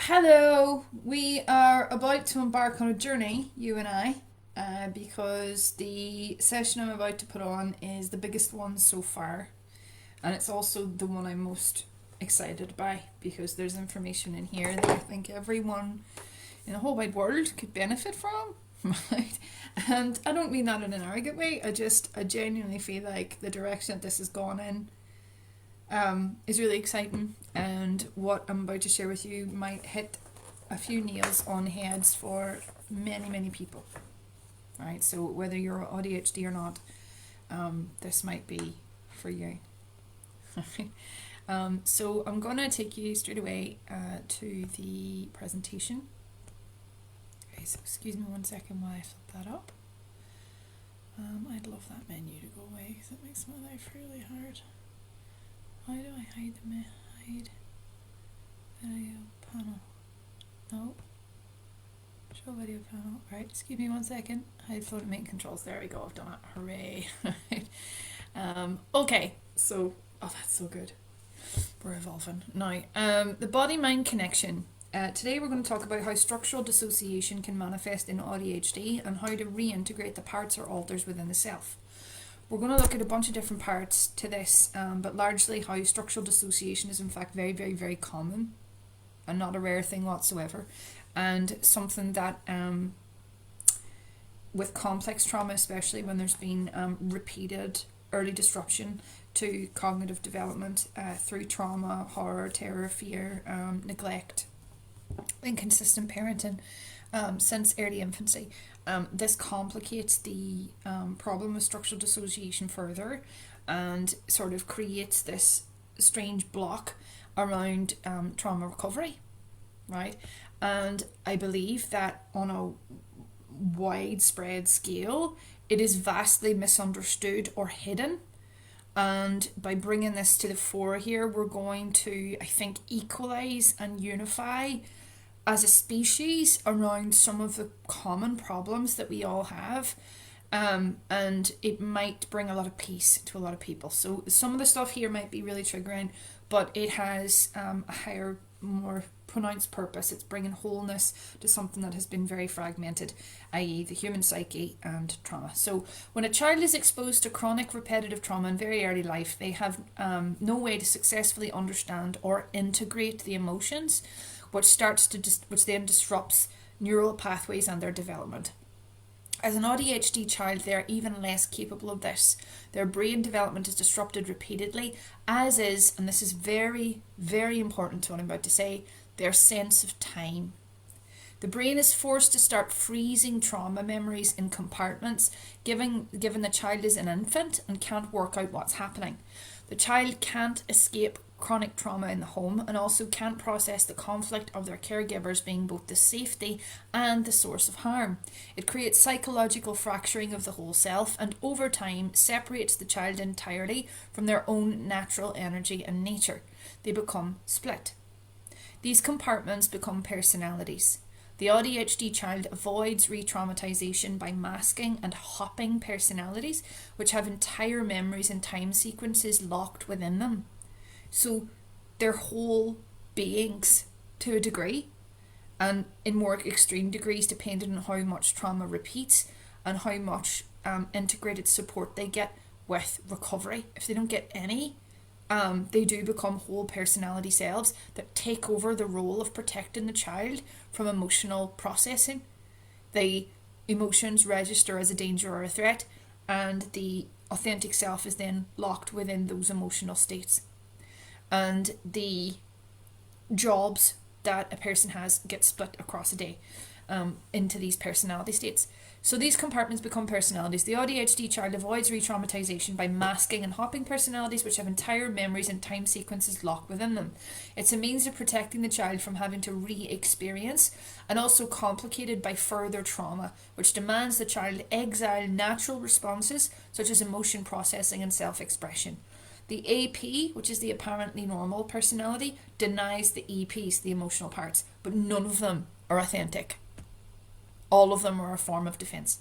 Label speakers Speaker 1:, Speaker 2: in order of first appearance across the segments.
Speaker 1: Hello, we are about to embark on a journey, you and I, because the session I'm about to put on is the biggest one so far, and it's also the one I'm most excited by because there's information in here that I think everyone in the whole wide world could benefit from, right? And I don't mean that in an arrogant way, I genuinely feel like the direction that this has gone in is really exciting, and what I'm about to share with you might hit a few nails on heads for many people, right? So whether you're AuDHD or not, this might be for you. So I'm going to take you straight away to the presentation. Okay, so excuse me one second while I flip that up. I'd love that menu to go away because it makes my life really hard. How do I hide the hide video panel? No. Show video panel. Right, excuse me one second. Hide floating main controls. There we go. I've done it. Hooray. Okay, so that's so good. We're evolving. Now, the BodyMind Connection. Today we're going to talk about how structural dissociation can manifest in AuDHD and how to reintegrate the parts or alters within the self. We're going to look at a bunch of different parts to this, but largely how structural dissociation is in fact very common and not a rare thing whatsoever, and something that with complex trauma, especially when there's been repeated early disruption to cognitive development through trauma, horror, terror, fear, neglect, inconsistent parenting since early infancy. This complicates the problem of structural dissociation further and sort of creates this strange block around trauma recovery, right? And I believe that on a widespread scale, it is vastly misunderstood or hidden. And by bringing this to the fore here, we're going to, I think, equalise and unify as a species around some of the common problems that we all have, and it might bring a lot of peace to a lot of people. So some of the stuff here might be really triggering, but it has a higher, more pronounced purpose. It's bringing wholeness to something that has been very fragmented, i.e. the human psyche and trauma. So when a child is exposed to chronic repetitive trauma in very early life, they have no way to successfully understand or integrate the emotions, which then disrupts neural pathways and their development. As an AuDHD child, they are even less capable of this. Their brain development is disrupted repeatedly, as is, and this is very important to what I'm about to say, their sense of time. The brain is forced to start freezing trauma memories in compartments, given the child is an infant and can't work out what's happening. The child can't escape chronic trauma in the home and also can't process the conflict of their caregivers being both the safety and the source of harm. It creates psychological fracturing of the whole self and over time separates the child entirely from their own natural energy and nature. They become split. These compartments become personalities. The AuDHD child avoids re-traumatization by masking and hopping personalities, which have entire memories and time sequences locked within them. So they're whole beings to a degree, and in more extreme degrees depending on how much trauma repeats and how much integrated support they get with recovery. If they don't get any, they do become whole personality selves that take over the role of protecting the child from emotional processing. The emotions register as a danger or a threat, and the authentic self is then locked within those emotional states. And the jobs that a person has get split across a day into these personality states. So these compartments become personalities. The AuDHD child avoids re-traumatization by masking and hopping personalities, which have entire memories and time sequences locked within them. It's a means of protecting the child from having to re-experience, and also complicated by further trauma, which demands the child exile natural responses such as emotion processing and self-expression. The AP, which is the apparently normal personality, denies the EPs, the emotional parts, but none of them are authentic. All of them are a form of defense.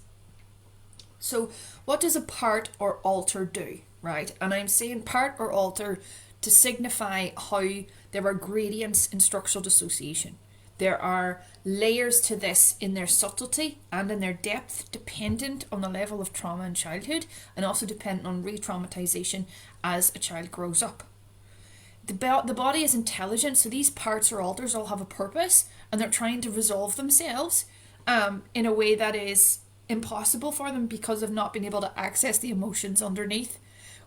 Speaker 1: So what does a part or alter do, right? And I'm saying part or alter to signify how there are gradients in structural dissociation. There are layers to this in their subtlety and in their depth, dependent on the level of trauma in childhood and also dependent on re-traumatization as a child grows up. The body is intelligent, so these parts or alters all have a purpose and they're trying to resolve themselves in a way that is impossible for them because of not being able to access the emotions underneath,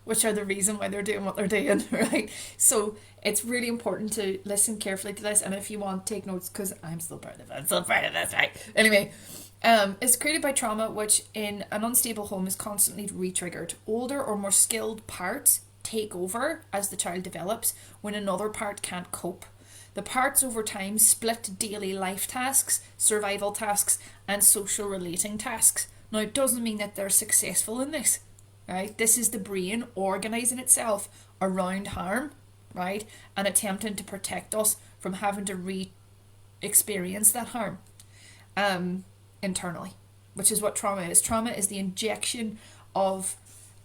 Speaker 1: which are the reason why they're doing what they're doing, right? So it's really important to listen carefully to this, and if you want, take notes, because I'm still part of it. I'm still part of this, right? Anyway, it's created by trauma, which in an unstable home is constantly re-triggered. Older or more skilled parts take over as the child develops when another part can't cope. The parts over time split daily life tasks, survival tasks, and social relating tasks. Now, it doesn't mean that they're successful in this, right? This is the brain organising itself around harm, right? And attempting to protect us from having to re-experience that harm internally, which is what trauma is. Trauma is the injection of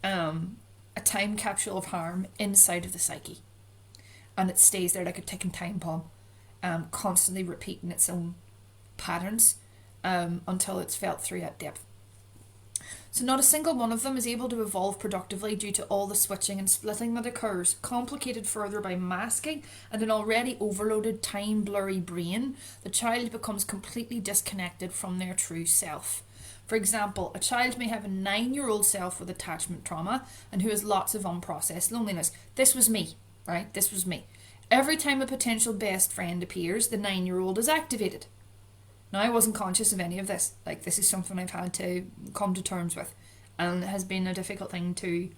Speaker 1: a time capsule of harm inside of the psyche. And it stays there like a ticking time bomb, constantly repeating its own patterns until it's felt through at depth. So not a single one of them is able to evolve productively due to all the switching and splitting that occurs, complicated further by masking and an already overloaded time-blurry brain. The child becomes completely disconnected from their true self. For example, a child may have a 9-year-old self with attachment trauma and who has lots of unprocessed loneliness. This was me, right? This was me. Every time a potential best friend appears, the 9-year-old is activated. Now, I wasn't conscious of any of this. Like, this is something I've had to come to terms with, and it has been a difficult thing to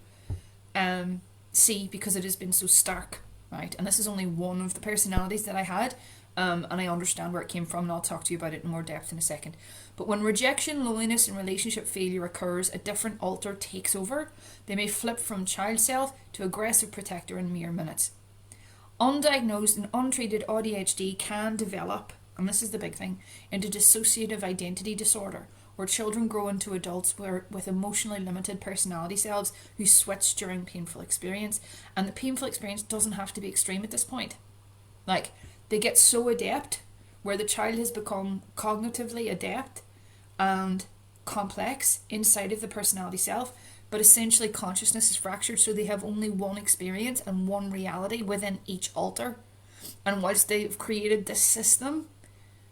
Speaker 1: see because it has been so stark, right? And this is only one of the personalities that I had, and I understand where it came from, and I'll talk to you about it in more depth in a second. But when rejection, loneliness, and relationship failure occurs, a different alter takes over. They may flip from child self to aggressive protector in mere minutes. Undiagnosed and untreated AuDHD can develop, and this is the big thing, into dissociative identity disorder, where children grow into adults with emotionally limited personality selves who switch during painful experience. And the painful experience doesn't have to be extreme at this point. Like, they get so adept, where the child has become cognitively adept and complex inside of the personality self, but essentially consciousness is fractured, so they have only one experience and one reality within each alter. And whilst they've created this system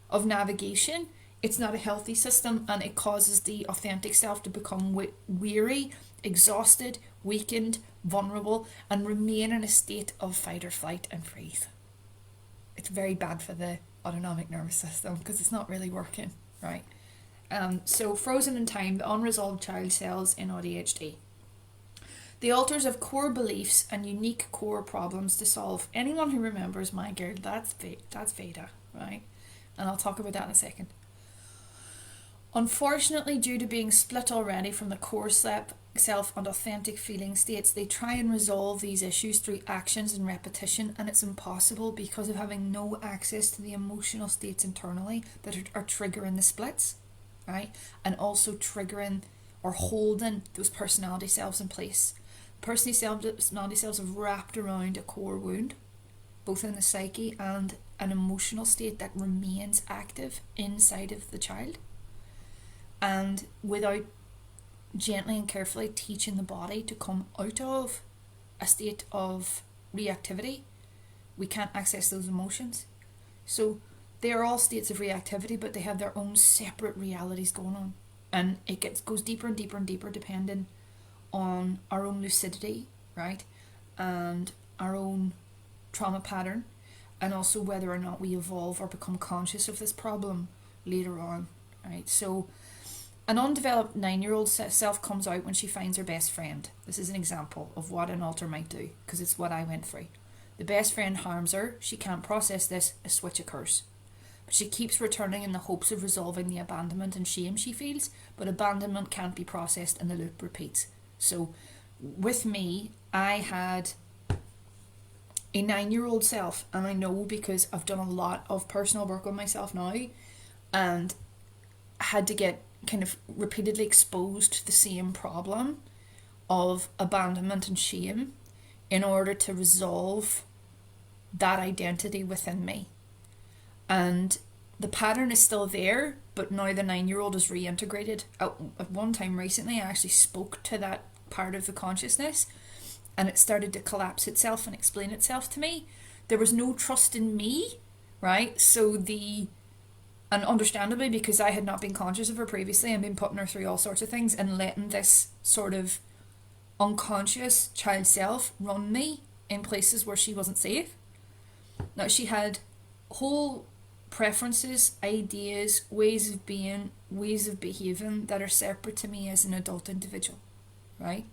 Speaker 1: of navigation, it's not a healthy system, and it causes the authentic self to become weary, exhausted, weakened, vulnerable, and remain in a state of fight or flight and freeze. It's very bad for the autonomic nervous system because it's not really working, right? So frozen in time, the unresolved child cells in AuDHD. The alters have core beliefs and unique core problems to solve. Anyone who remembers my girl, that's Veda, right? And I'll talk about that in a second. Unfortunately, due to being split already from the core self and authentic feeling states, they try and resolve these issues through actions and repetition, and it's impossible because of having no access to the emotional states internally that are triggering the splits, right? And also triggering or holding those personality selves in place. Personality selves have wrapped around a core wound, both in the psyche and an emotional state that remains active inside of the child. And without gently and carefully teaching the body to come out of a state of reactivity, we can't access those emotions. So they are all states of reactivity, but they have their own separate realities going on. And it goes deeper and deeper and deeper depending on our own lucidity, right? And our own trauma pattern, and also whether or not we evolve or become conscious of this problem later on, right? So an undeveloped 9-year-old self comes out when she finds her best friend. This is an example of what an alter might do, because it's what I went through. The best friend harms her, she can't process this, a switch occurs. But she keeps returning in the hopes of resolving the abandonment and shame she feels, but abandonment can't be processed and the loop repeats. So with me, I had a 9-year-old self, and I know because I've done a lot of personal work on myself now, and had to get kind of repeatedly exposed to the same problem of abandonment and shame in order to resolve that identity within me. And the pattern is still there, but now the 9-year-old is reintegrated. At one time recently, I actually spoke to that part of the consciousness, and it started to collapse itself and explain itself to me. There was no trust in me, right? And understandably, because I had not been conscious of her previously and been putting her through all sorts of things and letting this sort of unconscious child self run me in places where she wasn't safe. Now, she had whole preferences, ideas, ways of being, ways of behaving that are separate to me as an adult individual, right?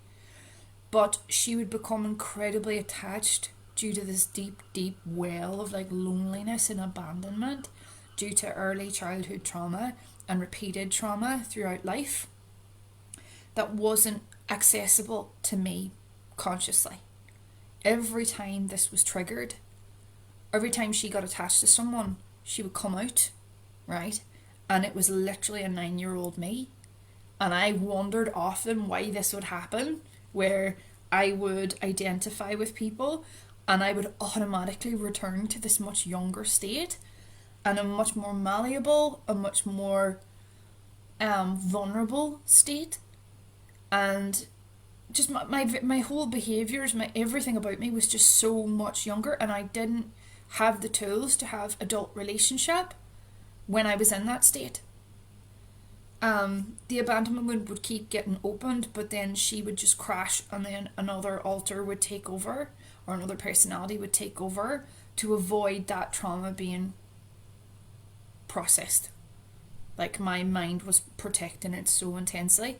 Speaker 1: But she would become incredibly attached due to this deep, deep well of like loneliness and abandonment due to early childhood trauma and repeated trauma throughout life that wasn't accessible to me consciously. Every time this was triggered, every time she got attached to someone, she would come out, right? And it was literally a 9-year-old me. And I wondered often why this would happen, where I would identify with people and I would automatically return to this much younger state and a much more malleable, a much more vulnerable state. And just my whole behaviours, everything about me was just so much younger, and I didn't have the tools to have adult relationship when I was in that state. The abandonment would keep getting opened, but then she would just crash, and then another alter would take over, or another personality would take over to avoid that trauma being processed. Like, my mind was protecting it so intensely.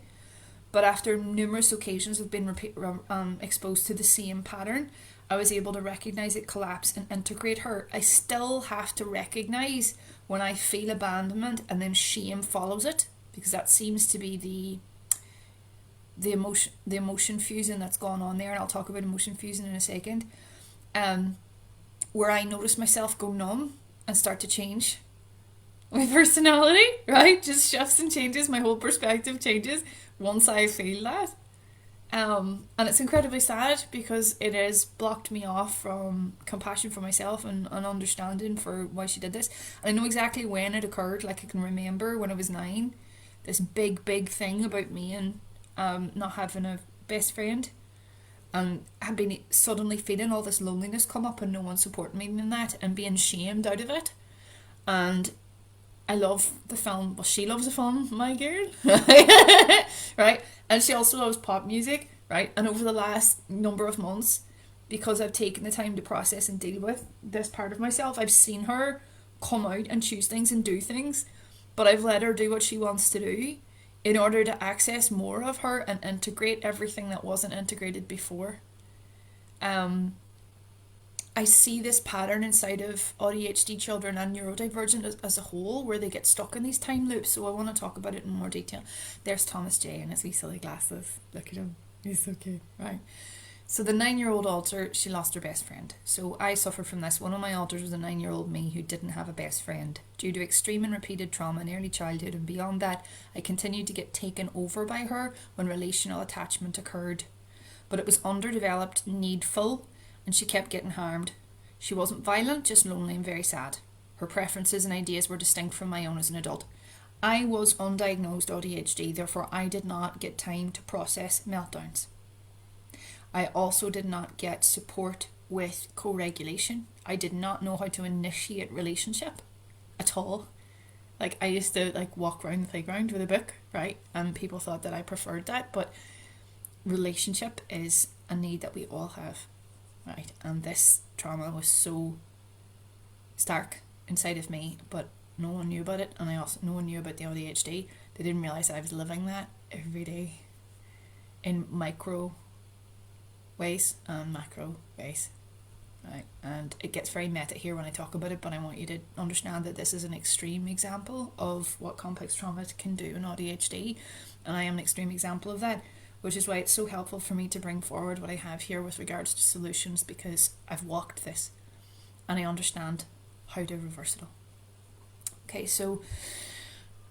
Speaker 1: But after numerous occasions of being exposed to the same pattern, I was able to recognise it, collapse, and integrate her. I still have to recognise when I feel abandonment and then shame follows it, because that seems to be the emotion fusing that's gone on there, and I'll talk about emotion fusing in a second. Where I notice myself go numb and start to change my personality, right? Just shifts and changes, my whole perspective changes once I feel that. And it's incredibly sad, because it has blocked me off from compassion for myself and understanding for why she did this. And I know exactly when it occurred. Like, I can remember when I was 9, this big thing about me and not having a best friend, and had been suddenly feeling all this loneliness come up and no one supporting me in that, and being shamed out of it. And I love the film. Well, she loves the film, my girl. Right? And she also loves pop music, right? And over the last number of months, because I've taken the time to process and deal with this part of myself, I've seen her come out and choose things and do things, but I've let her do what she wants to do in order to access more of her and integrate everything that wasn't integrated before. I see this pattern inside of AuDHD children and neurodivergent as a whole, where they get stuck in these time loops. So I want to talk about it in more detail. There's Thomas J and his wee silly glasses. Look at him. He's so cute. Right. So the 9-year-old alter, she lost her best friend. So I suffer from this. One of my alters was a 9-year-old me who didn't have a best friend. Due to extreme and repeated trauma in early childhood and beyond that, I continued to get taken over by her when relational attachment occurred. But it was underdeveloped, needful, and she kept getting harmed. She wasn't violent, just lonely and very sad. Her preferences and ideas were distinct from my own as an adult. I was undiagnosed AuDHD, therefore I did not get time to process meltdowns. I also did not get support with co-regulation. I did not know how to initiate relationship at all. Like, I used to walk around the playground with a book, right? And people thought that I preferred that, but relationship is a need that we all have. Right, and this trauma was so stark inside of me, but no one knew about it, and no one knew about the AuDHD. They didn't realise I was living that every day in micro ways and macro ways. Right, and it gets very meta here when I talk about it, but I want you to understand that this is an extreme example of what complex trauma can do in AuDHD, and I am an extreme example of that. Which is why it's so helpful for me to bring forward what I have here with regards to solutions, because I've walked this and I understand how to reverse it all. Okay, so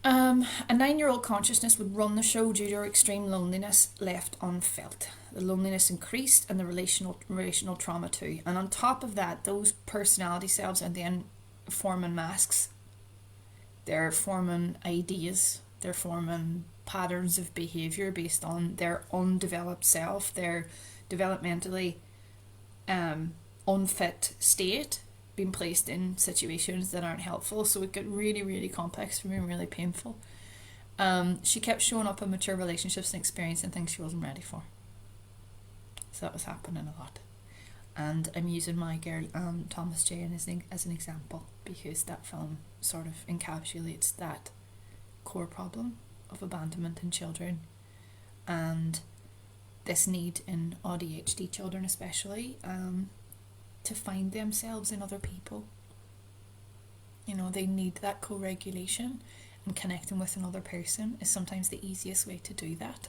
Speaker 1: a 9-year-old consciousness would run the show due to her extreme loneliness left unfelt. The loneliness increased and the relational trauma too. And on top of that, those personality selves are then forming masks They're forming ideas, they're forming patterns of behaviour based on their undeveloped self, their developmentally unfit state, being placed in situations that aren't helpful. So it got really, really complex for me and really painful. She kept showing up in mature relationships and experiencing things she wasn't ready for. So that was happening a lot. And I'm using my girl Thomas Jane as an example, because that film sort of encapsulates that core problem of abandonment in children, and this need in AuDHD children especially, to find themselves in other people. You know, they need that co-regulation, and connecting with another person is sometimes the easiest way to do that.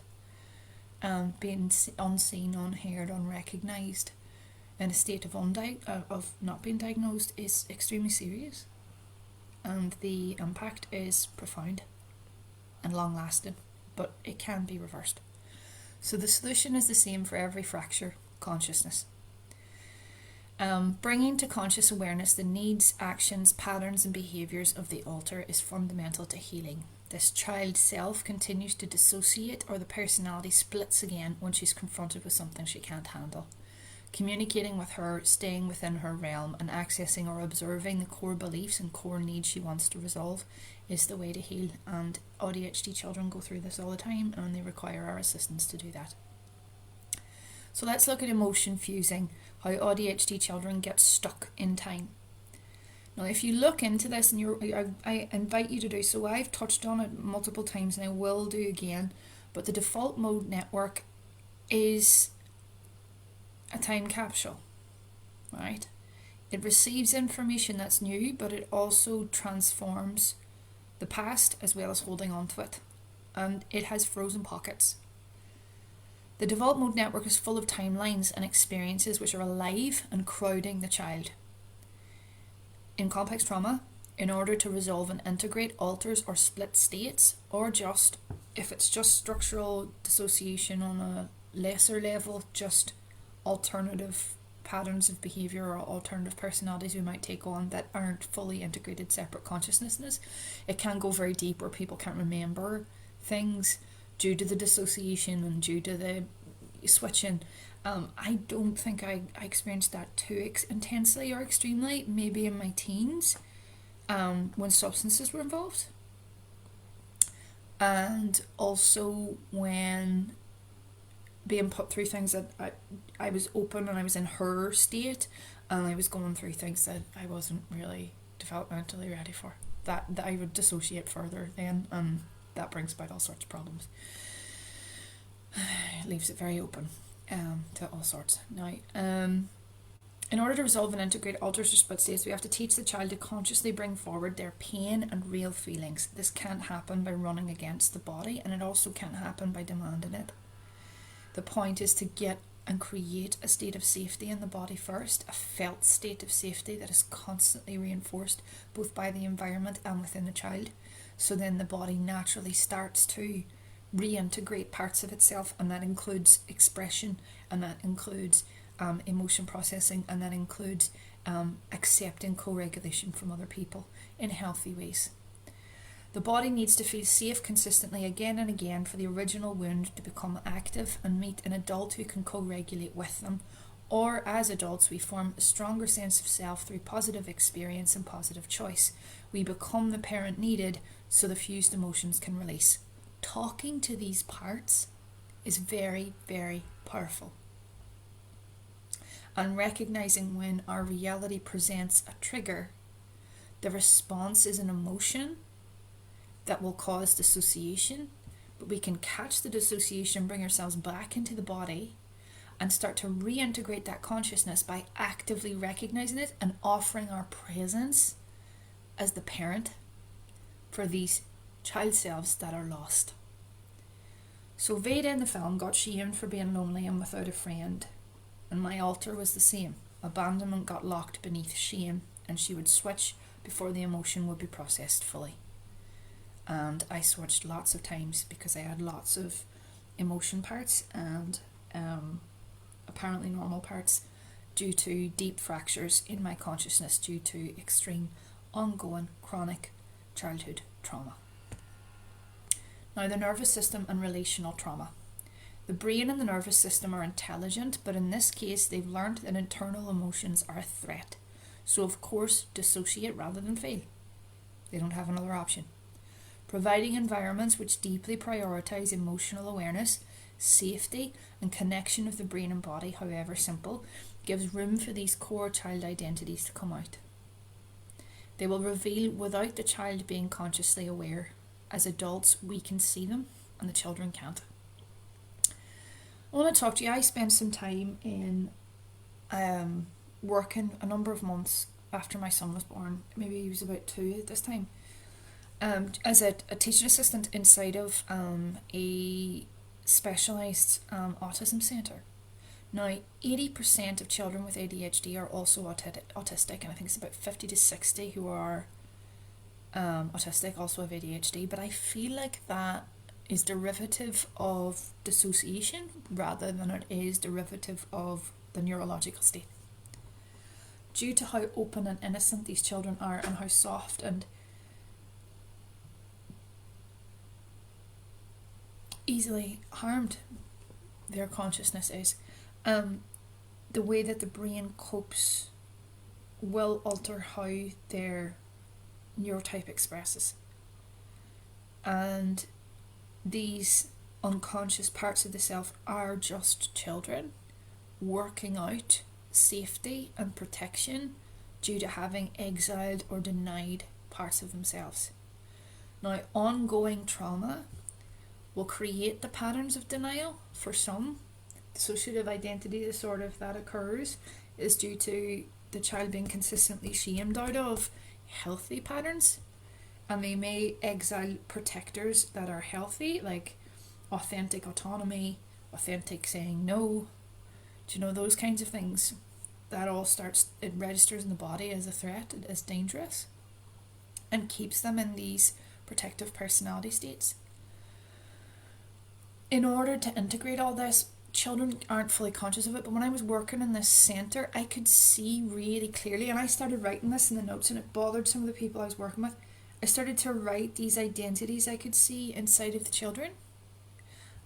Speaker 1: Being unseen, unheard, unrecognised in a state of not being diagnosed is extremely serious, and the impact is profound and long lasting, but it can be reversed. So the solution is the same for every fracture: consciousness. Bringing to conscious awareness the needs, actions, patterns and behaviours of the alter is fundamental to healing. This child self continues to dissociate, or the personality splits again when she's confronted with something she can't handle. Communicating with her, staying within her realm, and accessing or observing the core beliefs and core needs she wants to resolve is the way to heal. And AuDHD children go through this all the time, and they require our assistance to do that. So let's look at emotion fusing, how AuDHD children get stuck in time. Now, if you look into this, and I invite you to do so, I've touched on it multiple times and I will do again, but the default mode network is a time capsule, right? It receives information that's new, but it also transforms the past as well as holding on to it. And it has frozen pockets. The default mode network is full of timelines and experiences which are alive and crowding the child. In complex trauma, in order to resolve and integrate alters or split states, or just, if it's just structural dissociation on a lesser level, just alternative patterns of behaviour or alternative personalities we might take on that aren't fully integrated separate consciousnesses, it can go very deep where people can't remember things due to the dissociation and due to the switching. I don't think I experienced that too intensely or extremely, maybe in my teens, when substances were involved, and also when being put through things that I was open and I was in her state, and I was going through things that I wasn't really developmentally ready for, that I would dissociate further then, and that brings about all sorts of problems. It leaves it very open to all sorts. Now, in order to resolve and integrate alters or split states, we have to teach the child to consciously bring forward their pain and real feelings. This can't happen by running against the body, and it also can't happen by demanding it. The point is to get and create a state of safety in the body first, a felt state of safety that is constantly reinforced both by the environment and within the child. So then the body naturally starts to reintegrate parts of itself, and that includes expression, and that includes emotion processing, and that includes accepting co-regulation from other people in healthy ways. The body needs to feel safe consistently again and again for the original wound to become active and meet an adult who can co-regulate with them, or as adults we form a stronger sense of self through positive experience and positive choice. We become the parent needed so the fused emotions can release. Talking to these parts is very, very powerful. And recognizing when our reality presents a trigger, the response is an emotion that will cause dissociation, but we can catch the dissociation, bring ourselves back into the body, and start to reintegrate that consciousness by actively recognizing it and offering our presence as the parent for these child selves that are lost. So Veda in the film got shamed for being lonely and without a friend, and my alter was the same. Abandonment got locked beneath shame, and she would switch before the emotion would be processed fully. And I switched lots of times because I had lots of emotion parts and apparently normal parts due to deep fractures in my consciousness due to extreme, ongoing, chronic childhood trauma. Now, the nervous system and relational trauma. The brain and the nervous system are intelligent, but in this case they've learned that internal emotions are a threat. So of course dissociate rather than feel. They don't have another option. Providing environments which deeply prioritise emotional awareness, safety and connection of the brain and body, however simple, gives room for these core child identities to come out. They will reveal without the child being consciously aware. As adults we can see them and the children can't. I want to talk to you. I spent some time in working a number of months after my son was born. Maybe he was about 2 at this time. As a teaching assistant inside of a specialised autism centre. Now, 80% of children with ADHD are also autistic, and I think it's about 50 to 60 who are autistic also have ADHD, but I feel like that is derivative of dissociation rather than it is derivative of the neurological state. Due to how open and innocent these children are and how soft and easily harmed their consciousness is, the way that the brain copes will alter how their neurotype expresses. And these unconscious parts of the self are just children working out safety and protection due to having exiled or denied parts of themselves. Now, ongoing trauma will create the patterns of denial for some. Dissociative identity disorder, if that occurs, is due to the child being consistently shamed out of healthy patterns, and they may exile protectors that are healthy, like authentic autonomy, authentic saying no, do you know, those kinds of things. That all starts, it registers in the body as a threat, as dangerous, and keeps them in these protective personality states. In order to integrate all this, children aren't fully conscious of it, but when I was working in this centre, I could see really clearly, and I started writing this in the notes, and it bothered some of the people I was working with. I started to write these identities I could see inside of the children,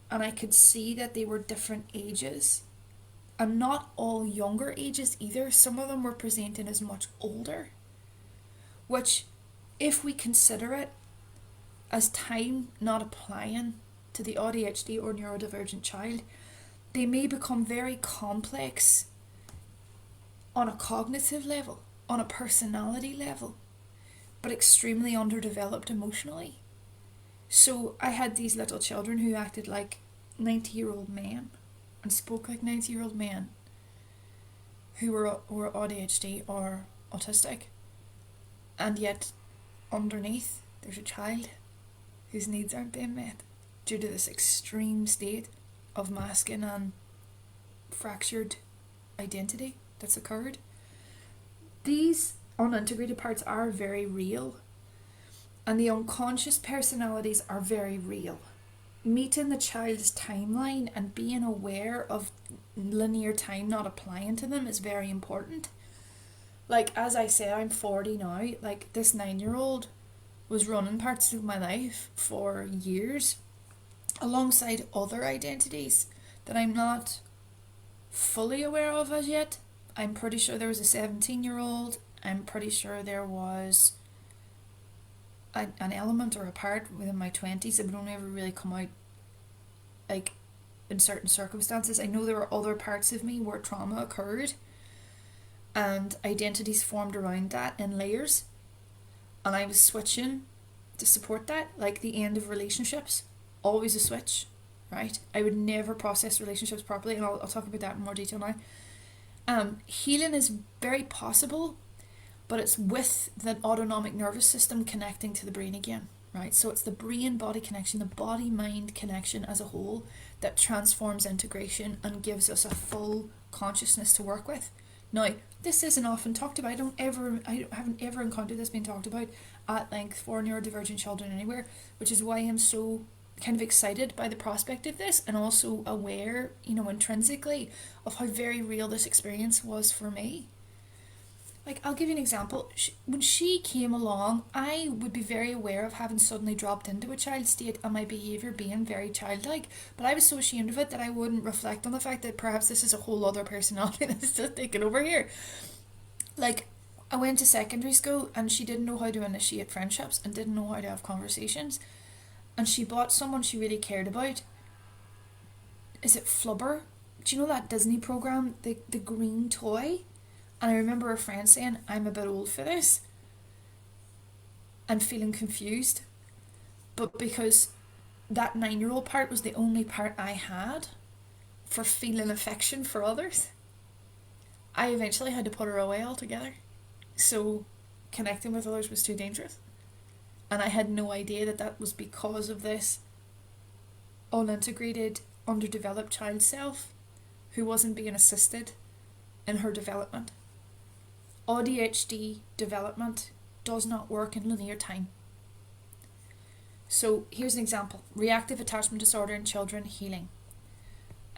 Speaker 1: and I could see that they were different ages, and not all younger ages either. Some of them were presenting as much older, which, if we consider it as time not applying to the AuDHD or neurodivergent child, they may become very complex on a cognitive level, on a personality level, but extremely underdeveloped emotionally. So I had these little children who acted like 90-year-old men and spoke like 90-year-old men who were AuDHD or autistic, and yet underneath there's a child whose needs aren't being met due to this extreme state of masking and fractured identity that's occurred. These unintegrated parts are very real, and the unconscious personalities are very real. Meeting the child's timeline and being aware of linear time not applying to them is very important. Like, as I say, I'm 40 now. Like, this 9-year-old was running parts of my life for years alongside other identities that I'm not fully aware of as yet. I'm pretty sure there was a 17-year-old. I'm pretty sure there was an element or a part within my 20s that would only ever really come out like in certain circumstances. I know there were other parts of me where trauma occurred and identities formed around that in layers, and I was switching to support that, like the end of relationships, always a switch, right? I would never process relationships properly, and I'll talk about that in more detail now. Healing is very possible, but it's with the autonomic nervous system connecting to the brain again, right? So it's the brain-body connection, the body-mind connection as a whole that transforms integration and gives us a full consciousness to work with. Now, this isn't often talked about. I haven't ever encountered this being talked about at length for neurodivergent children anywhere, which is why I'm so kind of excited by the prospect of this, and also aware, intrinsically, of how very real this experience was for me. Like, I'll give you an example. When she came along, I would be very aware of having suddenly dropped into a child state and my behaviour being very childlike. But I was so ashamed of it that I wouldn't reflect on the fact that perhaps this is a whole other personality that's just taken over here. Like, I went to secondary school and she didn't know how to initiate friendships and didn't know how to have conversations. And she bought someone she really cared about. Is it Flubber? Do you know that Disney program, the green toy? And I remember a friend saying, I'm a bit old for this. And feeling confused. But because that 9-year-old part was the only part I had for feeling affection for others, I eventually had to put her away altogether. So connecting with others was too dangerous. And I had no idea that that was because of this unintegrated, underdeveloped child self who wasn't being assisted in her development. AuDHD development does not work in linear time. So here's an example. Reactive attachment disorder in children healing.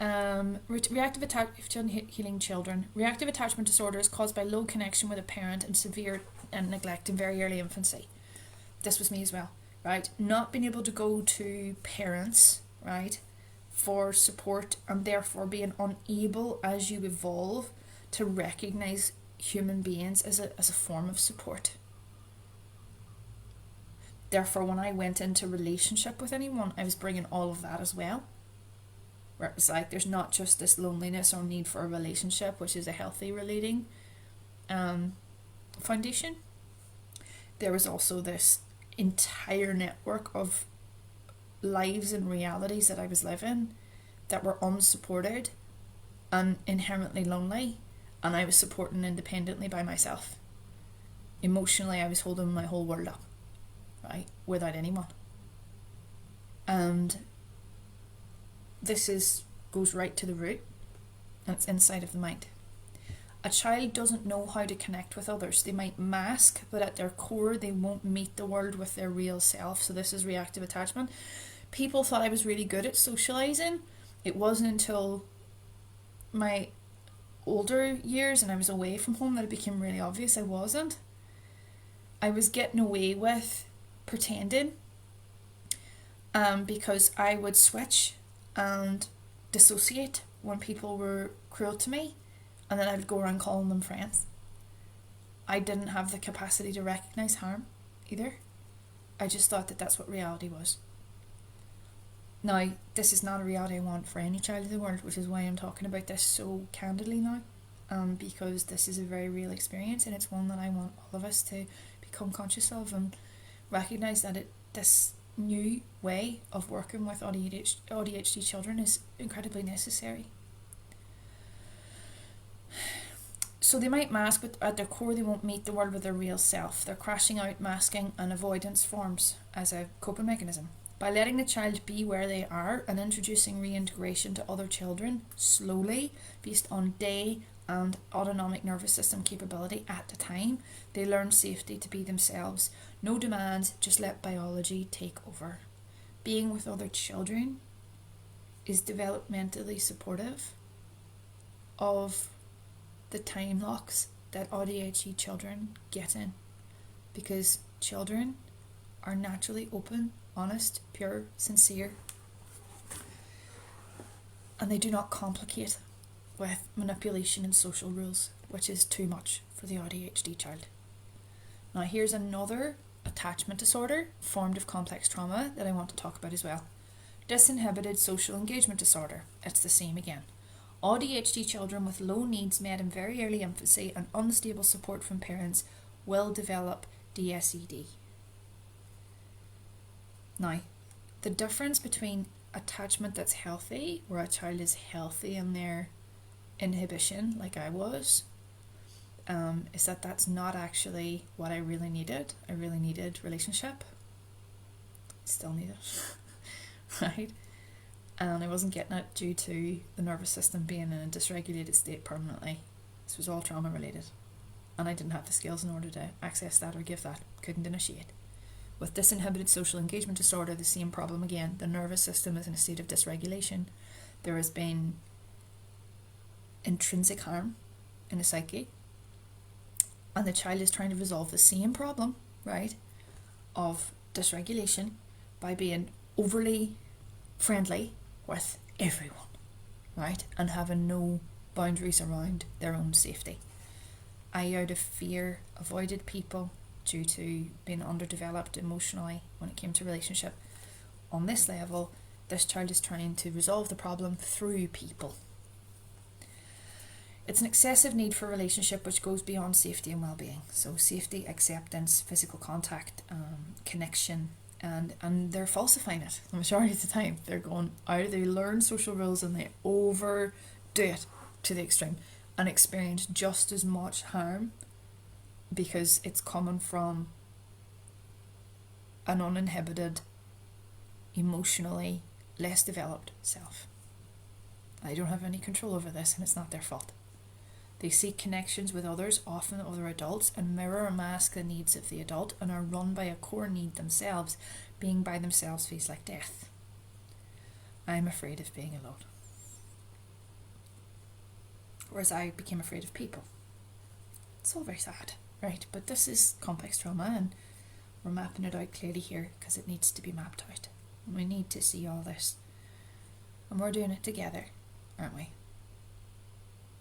Speaker 1: Reactive healing children. Reactive attachment disorder is caused by low connection with a parent and severe neglect in very early infancy. This was me as well, right? Not being able to go to parents, right, for support, and therefore being unable as you evolve to recognise human beings as a form of support. Therefore, when I went into relationship with anyone, I was bringing all of that as well. Where it was like, there's not just this loneliness or need for a relationship, which is a healthy relating foundation. There was also this entire network of lives and realities that I was living that were unsupported and inherently lonely, and I was supporting independently by myself. Emotionally, I was holding my whole world up, right, without anyone. And this goes right to the root, and it's inside of the mind. A child doesn't know how to connect with others. They might mask, but at their core they won't meet the world with their real self. So this is reactive attachment. People thought I was really good at socialising. It wasn't until my older years and I was away from home that it became really obvious I wasn't. I was getting away with pretending because I would switch and dissociate when people were cruel to me, and then I would go around calling them friends. I didn't have the capacity to recognise harm either. I just thought that that's what reality was. Now, this is not a reality I want for any child in the world, which is why I'm talking about this so candidly now, because this is a very real experience, and it's one that I want all of us to become conscious of and recognise that this new way of working with AuDHD children is incredibly necessary. So they might mask, but at their core they won't meet the world with their real self. They're crashing out, masking, and avoidance forms as a coping mechanism. By letting the child be where they are and introducing reintegration to other children slowly, based on day and autonomic nervous system capability at the time, they learn safety to be themselves. No demands, just let biology take over. Being with other children is developmentally supportive of the time locks that AuDHD children get in, because children are naturally open, honest, pure, sincere, and they do not complicate with manipulation and social rules, which is too much for the AuDHD child. Now here's another attachment disorder formed of complex trauma that I want to talk about as well. Disinhibited social engagement disorder. It's the same again. AuDHD children with low needs met in very early infancy and unstable support from parents will develop DSED. Now, the difference between attachment that's healthy, where a child is healthy in their inhibition, like I was, is that that's not actually what I really needed. I really needed relationship. Still need it, right? And I wasn't getting it due to the nervous system being in a dysregulated state permanently. This was all trauma related, and I didn't have the skills in order to access that or give that. Couldn't initiate. With disinhibited social engagement disorder, the same problem again. The nervous system is in a state of dysregulation. There has been intrinsic harm in the psyche, And the child is trying to resolve the same problem, right, of dysregulation by being overly friendly with everyone, right, and having no boundaries around their own safety. I, out of fear, avoided people due to being underdeveloped emotionally when it came to relationship. On this level, this child is trying to resolve the problem through people. It's an excessive need for relationship which goes beyond safety and well-being. So safety, acceptance, physical contact, connection, and they're falsifying it the majority of the time. They're going out, they learn social rules and they overdo it to the extreme and experience just as much harm because it's coming from an uninhibited, emotionally less developed self. I don't have any control over this and it's not their fault. They seek connections with others, often other adults, and mirror or mask the needs of the adult and are run by a core need themselves. Being by themselves feels like death. I'm afraid of being alone. Whereas I became afraid of people. It's all very sad, right? But this is complex trauma and we're mapping it out clearly here because it needs to be mapped out. And we need to see all this. And we're doing it together, aren't we?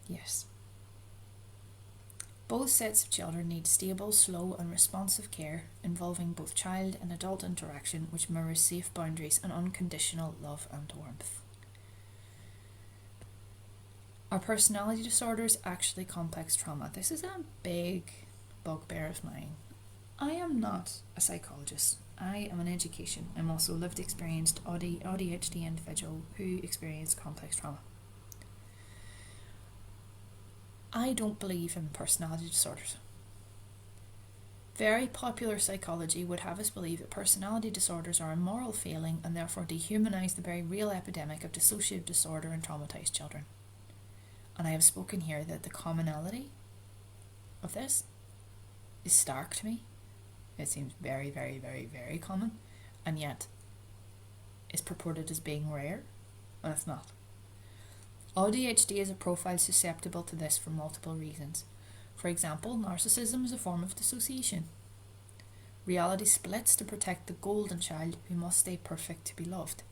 Speaker 1: Yes. Both sets of children need stable, slow and responsive care involving both child and adult interaction which mirrors safe boundaries and unconditional love and warmth. Are personality disorders actually complex trauma? This is a big bugbear of mine. I am not a psychologist. I am an education. I'm also a lived experienced AuDHD individual who experienced complex trauma. I don't believe in personality disorders. Very popular psychology would have us believe that personality disorders are a moral failing and therefore dehumanise the very real epidemic of dissociative disorder in traumatised children. And I have spoken here that the commonality of this is stark to me. It seems very, very, very, very common, and yet is purported as being rare, and it's not. AuDHD is a profile susceptible to this for multiple reasons. For example, narcissism is a form of dissociation. Reality splits to protect the golden child who must stay perfect to be loved.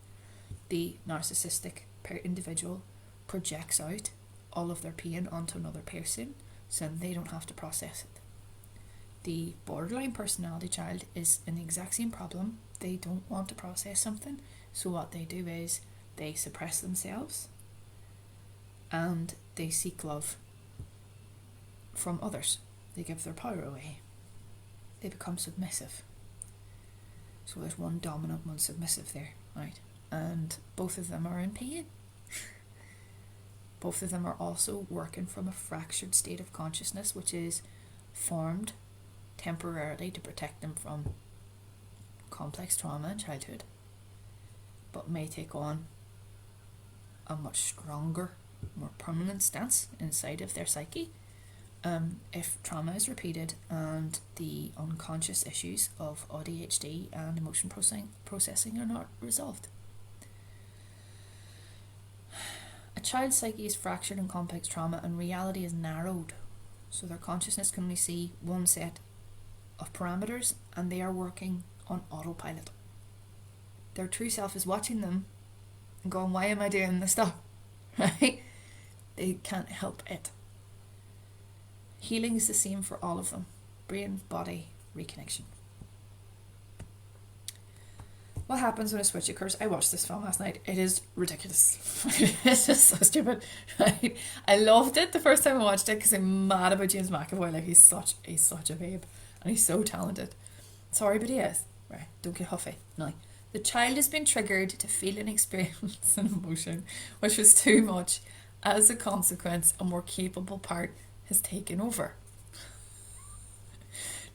Speaker 1: The narcissistic individual projects out all of their pain onto another person so they don't have to process it. The borderline personality child is in the exact same problem. They don't want to process something, so what they do is they suppress themselves and they seek love from others. They give their power away. They become submissive. So there's one dominant, one submissive there, right? And both of them are in pain. Both of them are also working from a fractured state of consciousness, which is formed temporarily to protect them from complex trauma in childhood, but may take on a much stronger, more permanent stance inside of their psyche if trauma is repeated and the unconscious issues of AuDHD and emotion processing are not resolved. A child's psyche is fractured in complex trauma and reality is narrowed, so their consciousness can only see one set of parameters and they are working on autopilot. Their true self is watching them and going, why am I doing this stuff? Right? They can't help it. Healing is the same for all of them. Brain, body, reconnection. What happens when a switch occurs? I watched this film last night. It is ridiculous. It's just so stupid. Right? I loved it the first time I watched it because I'm mad about James McAvoy. Like he's such a babe. And he's so talented. Sorry, but he is. Right, don't get huffy. No. The child has been triggered to feel and experience an emotion which was too much. As a consequence, a more capable part has taken over.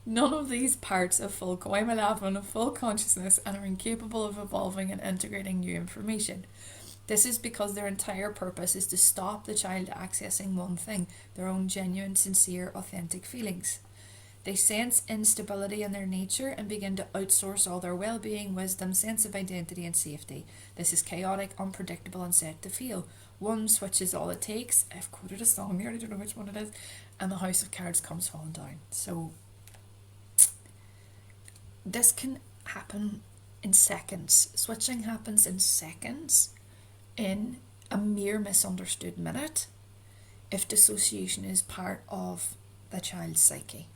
Speaker 1: None of these parts of full consciousness and are incapable of evolving and integrating new information. This is because their entire purpose is to stop the child accessing one thing, their own genuine, sincere, authentic feelings. They sense instability in their nature and begin to outsource all their well-being, wisdom, sense of identity and safety. This is chaotic, unpredictable and set to fail. One switch is all it takes. I've quoted a song there, I don't know which one it is, and the house of cards comes falling down. So this can happen in seconds. Switching happens in seconds, in a mere misunderstood minute, if dissociation is part of the child's psyche.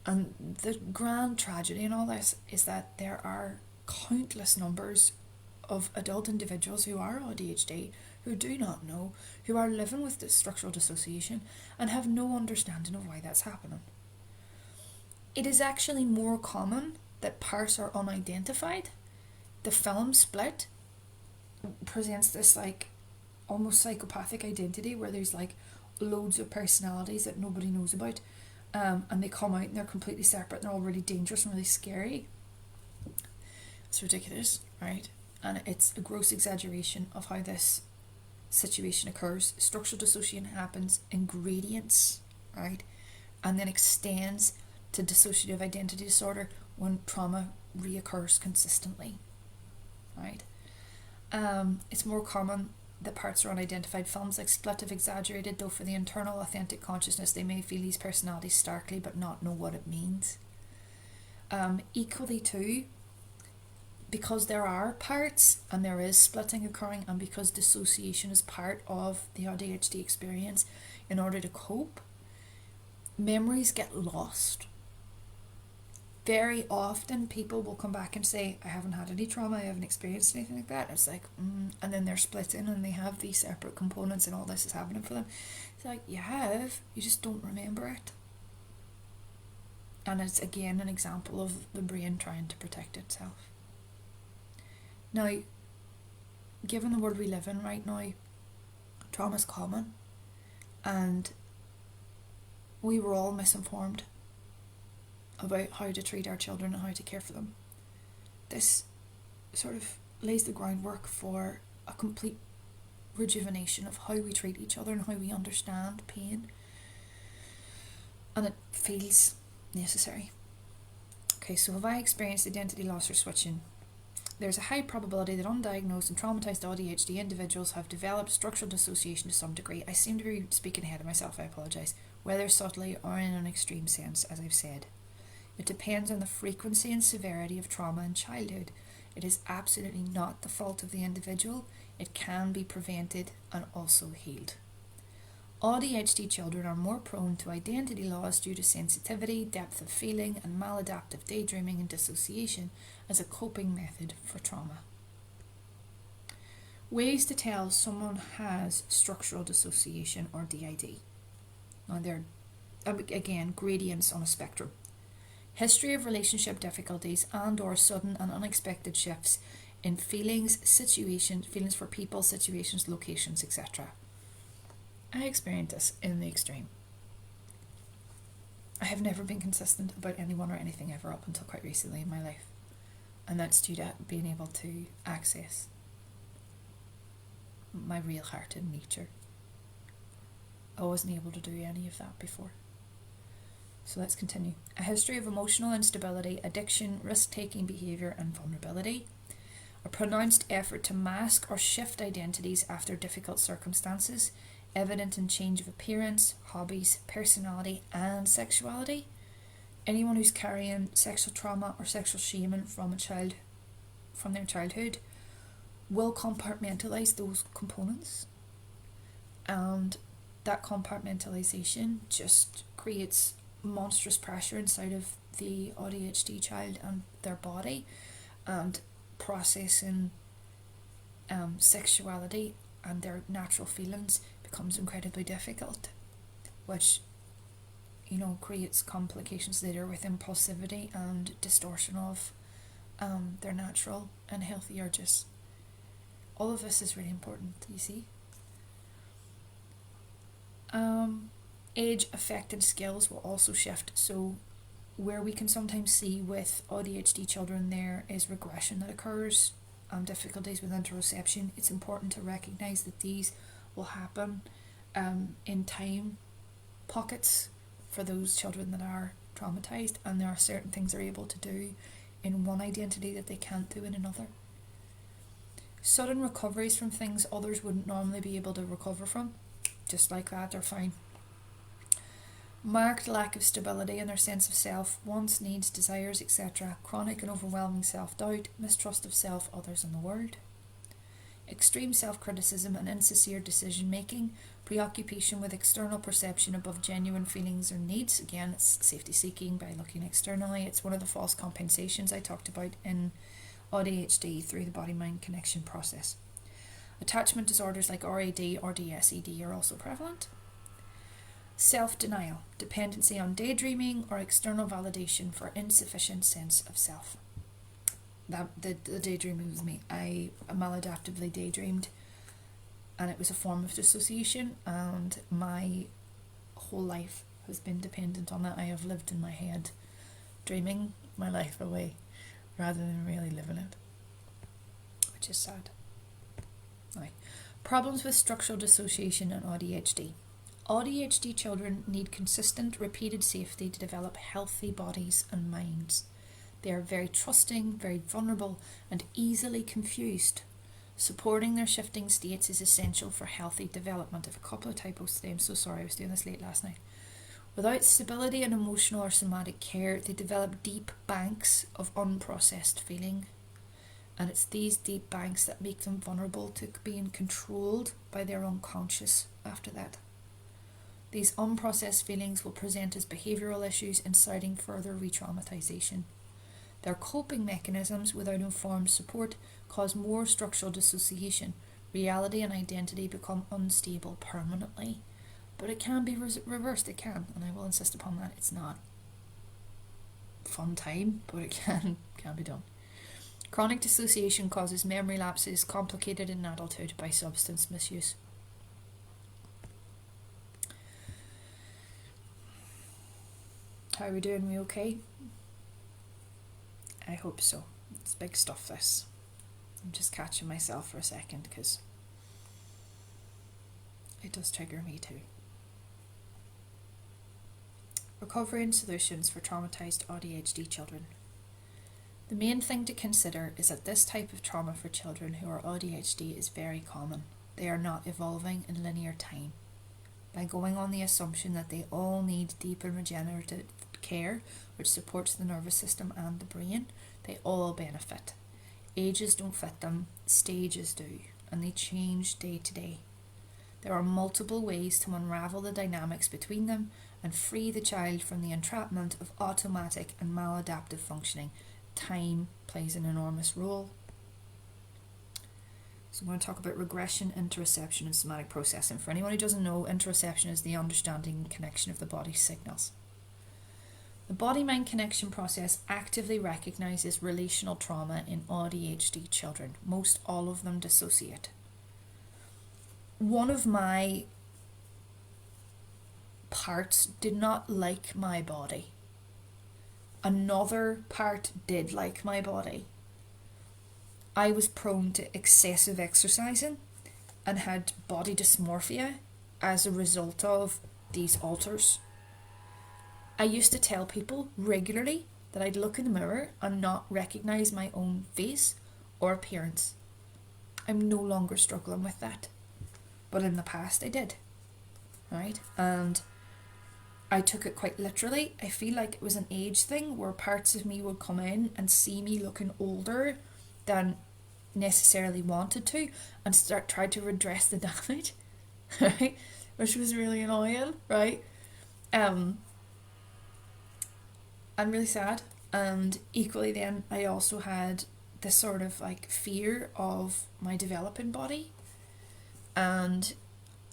Speaker 1: And the grand tragedy in all this is that there are countless numbers of adult individuals who are AuDHD, who do not know, who are living with this structural dissociation and have no understanding of why that's happening. It is actually more common that parts are unidentified. The film Split presents this like almost psychopathic identity where there's like loads of personalities that nobody knows about, and they come out and they're completely separate and they're all really dangerous and really scary. It's ridiculous, right? And it's a gross exaggeration of how this situation occurs. Structural dissociation happens in gradients, right? And then extends to dissociative identity disorder when trauma reoccurs consistently, right? It's more common that parts are unidentified. Films like Split have exaggerated, though for the internal authentic consciousness they may feel these personalities starkly but not know what it means. Equally too, because there are parts and there is splitting occurring, and because dissociation is part of the AuDHD experience, in order to cope, memories get lost. Very often people will come back and say, I haven't had any trauma, I haven't experienced anything like that. It's like, and then they're splitting and they have these separate components and all this is happening for them. It's like, you have, you just don't remember it. And it's again an example of the brain trying to protect itself. Now, given the world we live in right now, trauma is common, and we were all misinformed about how to treat our children and how to care for them. This sort of lays the groundwork for a complete rejuvenation of how we treat each other and how we understand pain, and it feels necessary. Okay, so have I experienced identity loss or switching? There's a high probability that undiagnosed and traumatised AuDHD individuals have developed structural dissociation to some degree. I seem to be speaking ahead of myself, I apologise, whether subtly or in an extreme sense, as I've said. It depends on the frequency and severity of trauma in childhood. It is absolutely not the fault of the individual. It can be prevented and also healed. AuDHD children are more prone to identity loss due to sensitivity, depth of feeling, and maladaptive daydreaming and dissociation as a coping method for trauma. Ways to tell someone has structural dissociation or DID. Now they're, again, gradients on a spectrum. History of relationship difficulties and or sudden and unexpected shifts in feelings, situations, feelings for people, situations, locations, etc. I experienced this in the extreme. I have never been consistent about anyone or anything ever up until quite recently in my life. And that's due to being able to access my real heart and nature. I wasn't able to do any of that before. So let's continue. A history of emotional instability, addiction, risk-taking behaviour and vulnerability. A pronounced effort to mask or shift identities after difficult circumstances, evident in change of appearance, hobbies, personality and sexuality. Anyone who's carrying sexual trauma or sexual shaming from their childhood will compartmentalise those components, and that compartmentalisation just creates monstrous pressure inside of the AuDHD child and their body, and processing sexuality and their natural feelings becomes incredibly difficult, which creates complications later with impulsivity and distortion of their natural and healthy urges. All of this is really important, you see. Age, affect and skills will also shift. So where we can sometimes see with AuDHD children there is regression that occurs, difficulties with interoception, it's important to recognise that these will happen in time pockets for those children that are traumatised, and there are certain things they're able to do in one identity that they can't do in another. Sudden recoveries from things others wouldn't normally be able to recover from. Just like that, they're fine. Marked lack of stability in their sense of self, wants, needs, desires, etc. Chronic and overwhelming self-doubt, mistrust of self, others and the world. Extreme self-criticism and insincere decision-making, preoccupation with external perception above genuine feelings or needs. Again, it's safety-seeking by looking externally. It's one of the false compensations I talked about in AuDHD through the BodyMind Connection process. Attachment disorders like RAD or DSED are also prevalent. Self-denial, dependency on daydreaming or external validation for insufficient sense of self. The daydreaming was me. I maladaptively daydreamed, and it was a form of dissociation, and my whole life has been dependent on that. I have lived in my head, dreaming my life away, rather than really living it, which is sad. Right. Problems with structural dissociation and AuDHD. AuDHD children need consistent, repeated safety to develop healthy bodies and minds. They are very trusting, very vulnerable, and easily confused. Supporting their shifting states is essential for healthy development. I have a couple of typos today. I'm so sorry, I was doing this late last night. Without stability and emotional or somatic care, they develop deep banks of unprocessed feeling. And it's these deep banks that make them vulnerable to being controlled by their unconscious after that. These unprocessed feelings will present as behavioural issues, inciting further re-traumatisation. Their coping mechanisms without informed support cause more structural dissociation. Reality and identity become unstable permanently. But it can be reversed, it can, and I will insist upon that. It's not a fun time, but it can be done. Chronic dissociation causes memory lapses, complicated in adulthood by substance misuse. How are we doing? We okay? I hope so. It's big stuff, this. I'm just catching myself for a second because it does trigger me too. Recovery and solutions for traumatised AuDHD children. The main thing to consider is that this type of trauma for children who are AuDHD is very common. They are not evolving in linear time. By going on the assumption that they all need deep and regenerative care, which supports the nervous system and the brain, they all benefit. Ages don't fit them, stages do, and they change day to day. There are multiple ways to unravel the dynamics between them and free the child from the entrapment of automatic and maladaptive functioning. Time plays an enormous role. So I'm going to talk about regression, interoception, and somatic processing. For anyone who doesn't know, interoception is the understanding and connection of the body's signals. The BodyMind Connection process actively recognises relational trauma in AuDHD children. Most all of them dissociate. One of my parts did not like my body. Another part did like my body. I was prone to excessive exercising and had body dysmorphia as a result of these alters. I used to tell people regularly that I'd look in the mirror and not recognise my own face or appearance. I'm no longer struggling with that. But in the past I did. Right? And I took it quite literally. I feel like it was an age thing where parts of me would come in and see me looking older than necessarily wanted to and try to redress the damage. Right? Which was really annoying, right? And really sad. And equally then I also had this sort of like fear of my developing body, and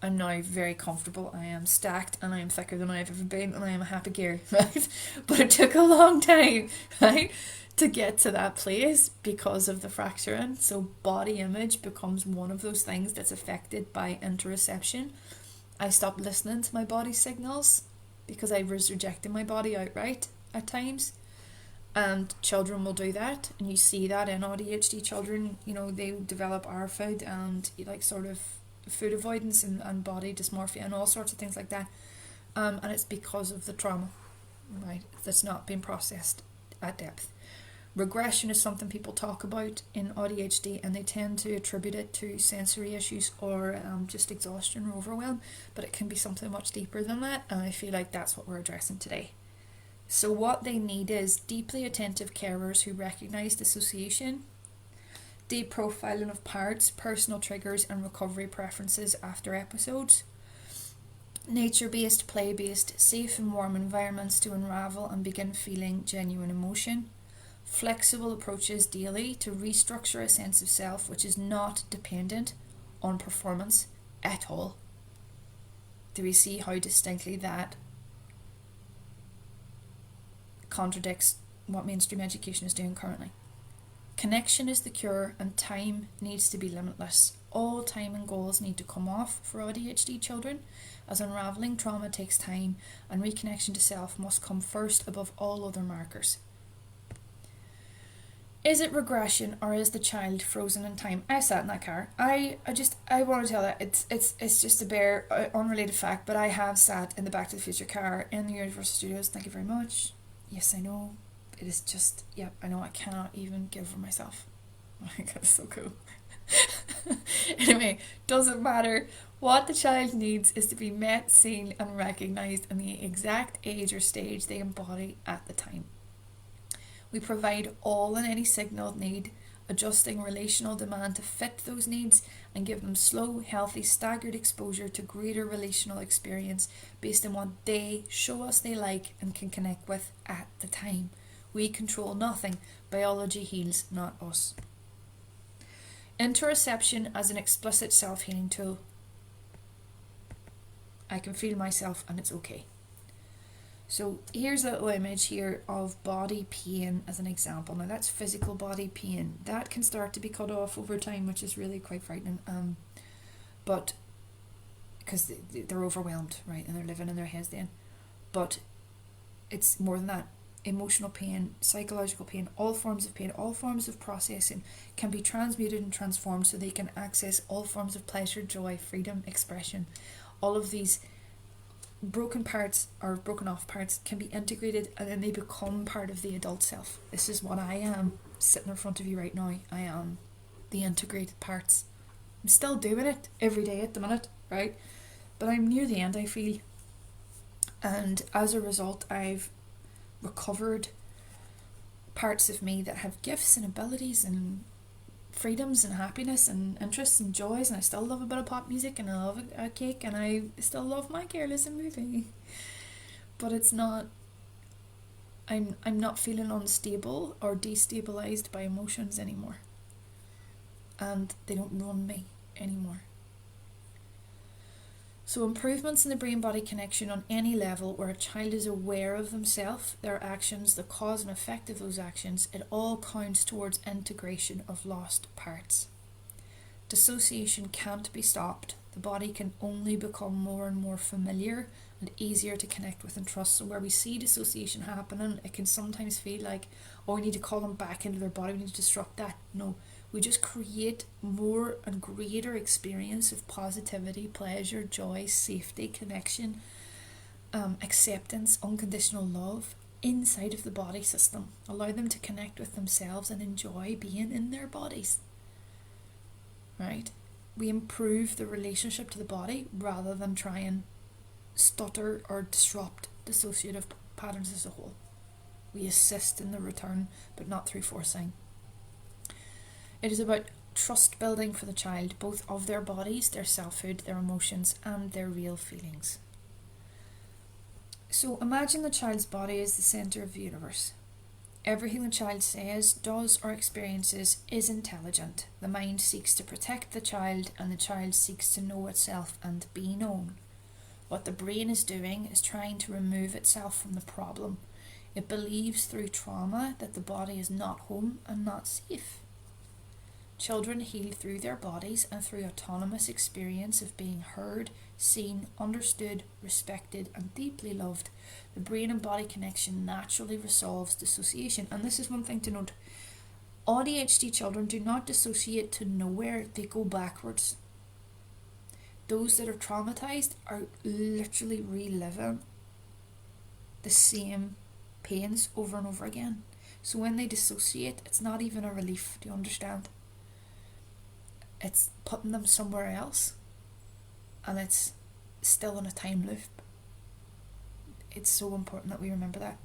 Speaker 1: I'm now very comfortable. I am stacked and I am thicker than I've ever been, and I am a happy gear, right? But it took a long time, right, to get to that place because of the fracturing. So body image becomes one of those things that's affected by interoception. I stopped listening to my body signals because I was rejecting my body outright at times. And children will do that, and you see that in AuDHD children. You know, they develop ARFID and like sort of food avoidance and body dysmorphia and all sorts of things like that, and it's because of the trauma, right, that's not been processed at depth. Regression is something people talk about in AuDHD, and they tend to attribute it to sensory issues or just exhaustion or overwhelm, but it can be something much deeper than that, and I feel like that's what we're addressing today. So what they need is deeply attentive carers who recognise dissociation, deep profiling of parts, personal triggers and recovery preferences after episodes, nature-based, play-based, safe and warm environments to unravel and begin feeling genuine emotion, flexible approaches daily to restructure a sense of self which is not dependent on performance at all. Do we see how distinctly that contradicts what mainstream education is doing currently? Connection is the cure, and time needs to be limitless. All time and goals need to come off for AuDHD children, as unravelling trauma takes time and reconnection to self must come first above all other markers. Is it regression, or is the child frozen in time? I sat in that car. I want to tell that it's just a bare unrelated fact, but I have sat in the Back to the Future car in the Universal Studios. Thank you very much. Yes, I know. It is just, I know I cannot even give for myself. Oh my god, it's so cool. Anyway, doesn't matter. What the child needs is to be met, seen and recognised in the exact age or stage they embody at the time. We provide all and any signal need, adjusting relational demand to fit those needs and give them slow, healthy, staggered exposure to greater relational experience based on what they show us they like and can connect with at the time. We control nothing. Biology heals, not us. Interoception as an explicit self-healing tool. I can feel myself and it's okay. So here's a little image here of body pain as an example. Now that's physical body pain. That can start to be cut off over time, which is really quite frightening. But because they're overwhelmed, right, and they're living in their heads then. But it's more than that. Emotional pain, psychological pain, all forms of pain, all forms of processing can be transmuted and transformed so they can access all forms of pleasure, joy, freedom, expression. All of these broken parts or broken off parts can be integrated and then they become part of the adult self. This is what I am sitting in front of you right now. I am the integrated parts. I'm still doing it every day at the minute, right? But I'm near the end, I feel. And as a result, I've recovered parts of me that have gifts and abilities and freedoms and happiness and interests and joys, and I still love a bit of pop music and I love a cake and I still love my Careless movie. But it's not, I'm not feeling unstable or destabilized by emotions anymore, and they don't run me anymore. So improvements in the brain-body connection on any level where a child is aware of themselves, their actions, the cause and effect of those actions, it all counts towards integration of lost parts. Dissociation can't be stopped. The body can only become more and more familiar and easier to connect with and trust. So where we see dissociation happening, it can sometimes feel like, oh, we need to call them back into their body, we need to disrupt that. No. We just create more and greater experience of positivity, pleasure, joy, safety, connection, acceptance, unconditional love inside of the body system. Allow them to connect with themselves and enjoy being in their bodies. Right? We improve the relationship to the body rather than try and stutter or disrupt dissociative patterns as a whole. We assist in the return, but not through forcing. It is about trust building for the child, both of their bodies, their selfhood, their emotions, and their real feelings. So imagine the child's body is the centre of the universe. Everything the child says, does, or experiences is intelligent. The mind seeks to protect the child, and the child seeks to know itself and be known. What the brain is doing is trying to remove itself from the problem. It believes through trauma that the body is not home and not safe. Children heal through their bodies and through autonomous experience of being heard, seen, understood, respected, and deeply loved. The brain and body connection naturally resolves dissociation. And this is one thing to note. AuDHD children do not dissociate to nowhere, they go backwards. Those that are traumatised are literally reliving the same pains over and over again. So when they dissociate, it's not even a relief, do you understand? It's putting them somewhere else, and it's still in a time loop. It's so important that we remember that.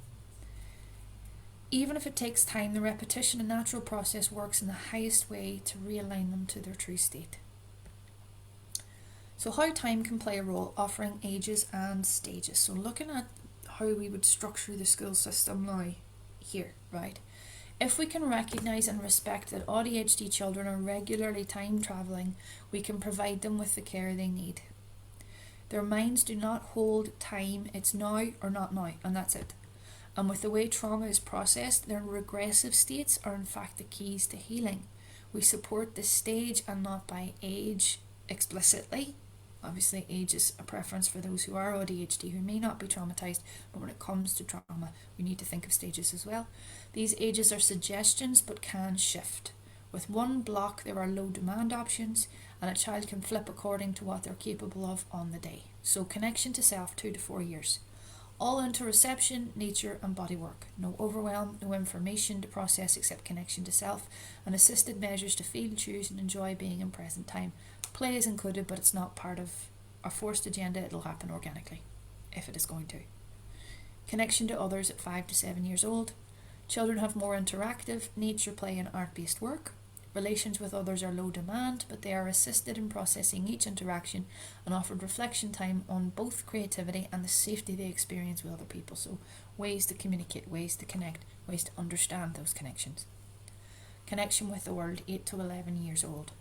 Speaker 1: Even if it takes time, the repetition and natural process works in the highest way to realign them to their true state. So how time can play a role, offering ages and stages. So looking at how we would structure the school system now here, right? If we can recognise and respect that AuDHD children are regularly time travelling, we can provide them with the care they need. Their minds do not hold time, it's now or not now, and that's it. And with the way trauma is processed, their regressive states are in fact the keys to healing. We support this stage and not by age explicitly. Obviously, age is a preference for those who are AuDHD who may not be traumatised, but when it comes to trauma, we need to think of stages as well. These ages are suggestions but can shift. With one block, there are low demand options, and a child can flip according to what they're capable of on the day. So connection to self, 2 to 4 years. All into reception, nature and body work. No overwhelm, no information to process except connection to self, and assisted measures to feel, choose and enjoy being in present time. Play is included, but it's not part of a forced agenda. It'll happen organically, if it is going to. Connection to others at 5 to 7 years old. Children have more interactive, nature, play and art-based work. Relations with others are low demand, but they are assisted in processing each interaction and offered reflection time on both creativity and the safety they experience with other people. So ways to communicate, ways to connect, ways to understand those connections. Connection with the world, 8 to 11 years old.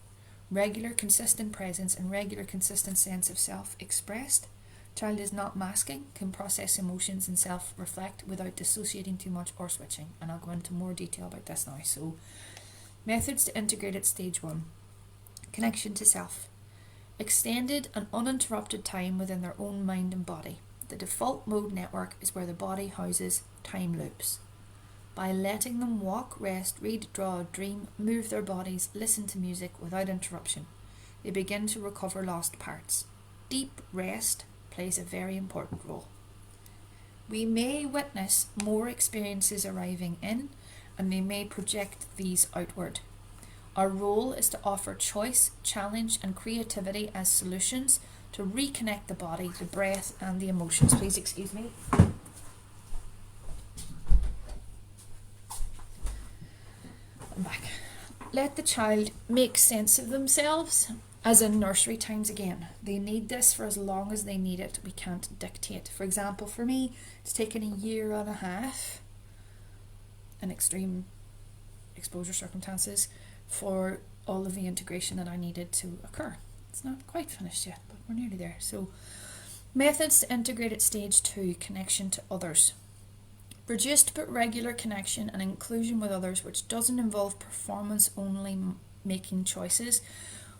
Speaker 1: Regular, consistent presence and regular, consistent sense of self expressed. Child is not masking, can process emotions and self-reflect without dissociating too much or switching. And I'll go into more detail about this now. So methods to integrate at stage 1. Connection to self. Extended and uninterrupted time within their own mind and body. The default mode network is where the body houses time loops. By letting them walk, rest, read, draw, dream, move their bodies, listen to music without interruption, they begin to recover lost parts. Deep rest plays a very important role. We may witness more experiences arriving in, and they may project these outward. Our role is to offer choice, challenge and creativity as solutions to reconnect the body, the breath and the emotions. Please excuse me. I'm back. Let the child make sense of themselves, as in nursery times again. They need this for as long as they need it. We can't dictate. For example, for me, it's taken 1.5 years in extreme exposure circumstances for all of the integration that I needed to occur. It's not quite finished yet, but we're nearly there. So, methods to integrate at stage 2, connection to others. Reduced but regular connection and inclusion with others, which doesn't involve performance only making choices,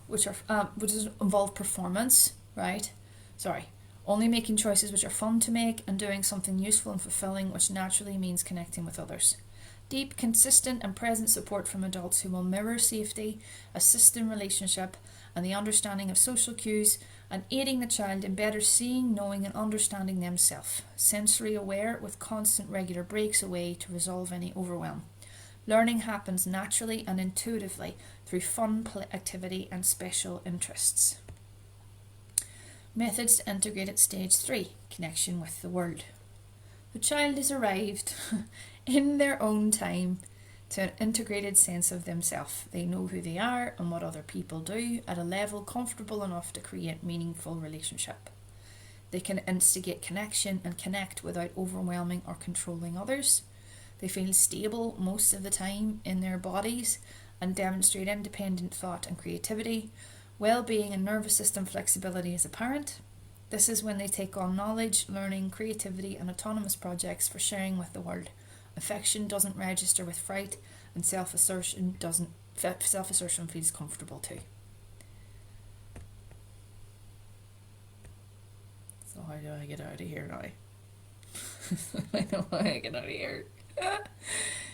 Speaker 1: which doesn't involve performance, right? Only making choices which are fun to make and doing something useful and fulfilling, which naturally means connecting with others. Deep, consistent and present support from adults who will mirror safety, assist in relationship and the understanding of social cues, and aiding the child in better seeing, knowing and understanding themselves. Sensory aware with constant regular breaks away to resolve any overwhelm. Learning happens naturally and intuitively through fun activity and special interests. Methods to integrate at stage 3, connection with the world. The child has arrived in their own time to an integrated sense of themselves. They know who they are and what other people do at a level comfortable enough to create meaningful relationship. They can instigate connection and connect without overwhelming or controlling others. They feel stable most of the time in their bodies and demonstrate independent thought and creativity. Well-being and nervous system flexibility is apparent. This is when they take on knowledge, learning, creativity and autonomous projects for sharing with the world. Affection doesn't register with fright, and self-assertion feels comfortable too. So how do I get out of here now? I know how I get out of here.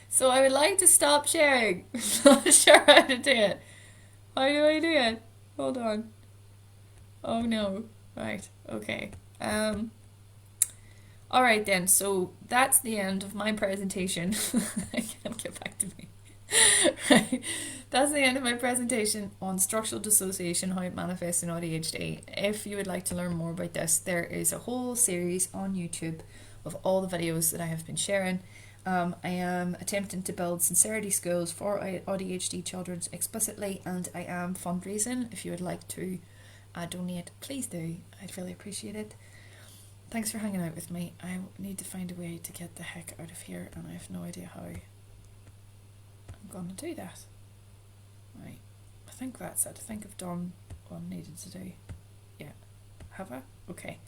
Speaker 1: So I would like to stop sharing. I'm not sure how to do it. How do I do it? Hold on. Oh no. Right. Okay. Alright then, so that's the end of my presentation. I can't get back to me. Right. That's the end of my presentation on structural dissociation, how it manifests in AuDHD. If you would like to learn more about this, there is a whole series on YouTube of all the videos that I have been sharing. I am attempting to build sincerity skills for AuDHD children explicitly, and I am fundraising. If you would like to donate, please do. I'd really appreciate it. Thanks for hanging out with me. I need to find a way to get the heck out of here, and I have no idea how I'm going to do that. Right, I think that's it. I think I've done what I needed to do. Yeah, have I? Okay.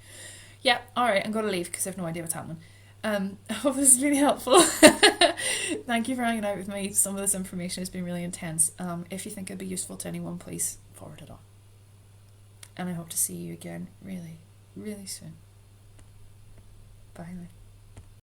Speaker 1: Yeah, alright, I'm going to leave because I have no idea what's happening. I hope this has been helpful. Thank you for hanging out with me. Some of this information has been really intense. If you think it'd be useful to anyone, please forward it on. And I hope to see you again really, really soon. Bye now.